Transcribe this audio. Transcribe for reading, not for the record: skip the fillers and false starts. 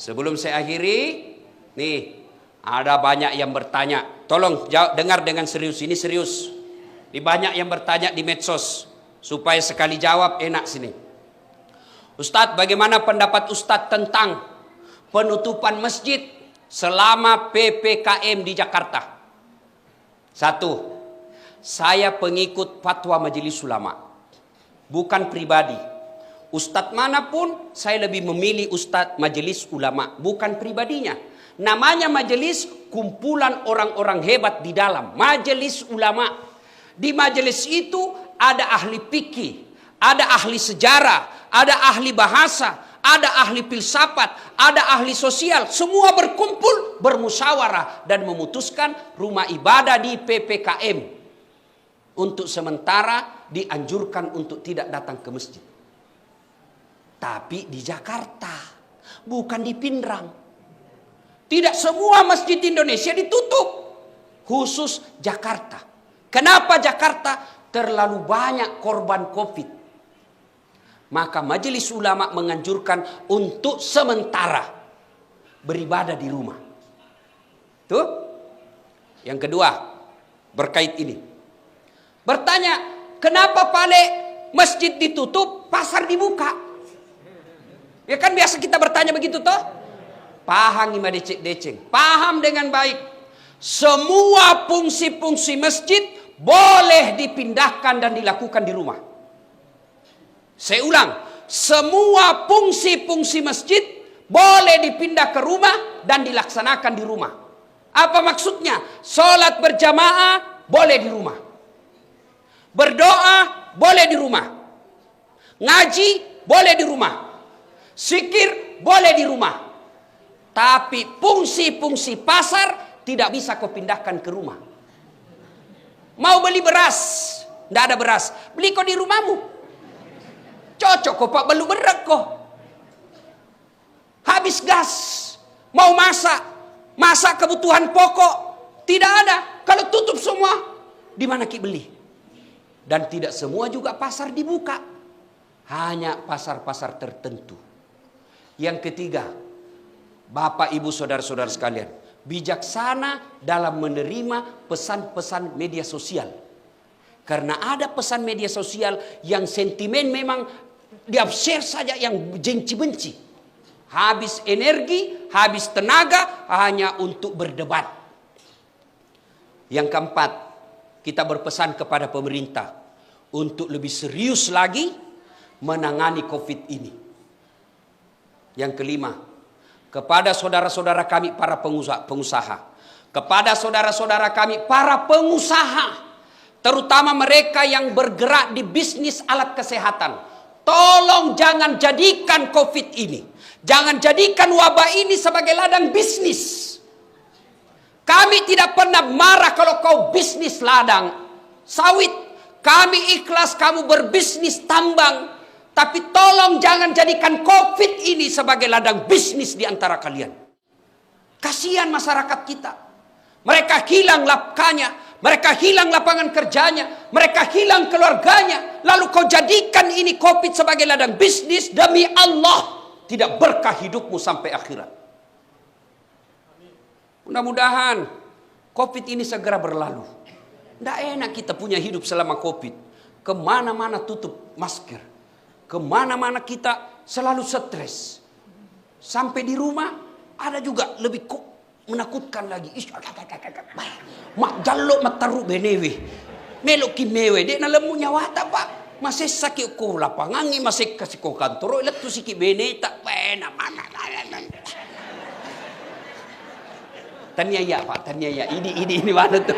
Sebelum saya akhiri, nih ada banyak yang bertanya. Tolong dengar dengan serius, ini serius. Di banyak yang bertanya di medsos, supaya sekali jawab enak sini. Ustadz, bagaimana pendapat Ustadz tentang penutupan masjid selama PPKM di Jakarta? Satu, saya pengikut fatwa Majelis Ulama, bukan pribadi. Ustadz manapun saya lebih memilih Ustadz Majelis Ulama, bukan pribadinya. Namanya majelis, kumpulan orang-orang hebat di dalam Majelis Ulama. Di majelis itu ada ahli fikih, ada ahli sejarah, ada ahli bahasa, ada ahli filsafat, ada ahli sosial. Semua berkumpul, bermusyawarah dan memutuskan rumah ibadah di PPKM untuk sementara dianjurkan untuk tidak datang ke masjid. Tapi di Jakarta, bukan di Pindrang. Tidak semua masjid di Indonesia ditutup, khusus Jakarta. Kenapa Jakarta? Terlalu banyak korban COVID. Maka Majelis Ulama menganjurkan untuk sementara beribadah di rumah. Tuh. Yang kedua, berkait ini. Bertanya, kenapa Pale masjid ditutup, pasar dibuka? Ya kan biasa kita bertanya begitu toh? Paham ima deceng. Paham dengan baik. Semua fungsi-fungsi masjid boleh dipindahkan dan dilakukan di rumah. Saya ulang, semua fungsi-fungsi masjid boleh dipindah ke rumah dan dilaksanakan di rumah. Apa maksudnya? Sholat berjamaah boleh di rumah. Berdoa boleh di rumah. Ngaji boleh di rumah. Zikir boleh di rumah. Tapi fungsi-fungsi pasar tidak bisa kau pindahkan ke rumah. Mau beli beras, tidak ada beras, beli kau di rumahmu. Cocok kok pak belu berak kok. Habis gas, mau masak kebutuhan pokok, tidak ada. Kalau tutup semua, di mana ki beli? Dan tidak semua juga pasar dibuka, hanya pasar-pasar tertentu. Yang ketiga, Bapak Ibu saudara-saudara sekalian, bijaksana dalam menerima pesan-pesan media sosial. Karena ada pesan media sosial yang sentimen memang di-share saja yang benci-benci. Habis energi, habis tenaga hanya untuk berdebat. Yang keempat, kita berpesan kepada pemerintah untuk lebih serius lagi menangani COVID ini. Yang kelima, kepada saudara-saudara kami para pengusaha, kepada saudara-saudara kami para pengusaha, terutama mereka yang bergerak di bisnis alat kesehatan, tolong jangan jadikan COVID ini, jangan jadikan wabah ini sebagai ladang bisnis. Kami tidak pernah marah kalau kau bisnis ladang sawit. Kami ikhlas kamu berbisnis tambang. Tapi tolong jangan jadikan COVID ini sebagai ladang bisnis di antara kalian. Kasihan masyarakat kita. Mereka hilang nafkahnya, mereka hilang lapangan kerjanya, mereka hilang keluarganya. Lalu kau jadikan ini COVID sebagai ladang bisnis, demi Allah tidak berkah hidupmu sampai akhirat. Mudah-mudahan COVID ini segera berlalu. Tidak enak kita punya hidup selama COVID. Kemana-mana tutup masker. Kemana-mana kita selalu stres. Sampai di rumah ada juga lebih menakutkan lagi. Mak jaluk mataru benewe. Melok ki mewe. Dek na lemu nyawa tak pak. Masih sakit ko lapangangi. Masih kasih ko kantor. Ilat tu sikit bene tak. Tanya ya pak. Tanya ya. Ini mana tuh.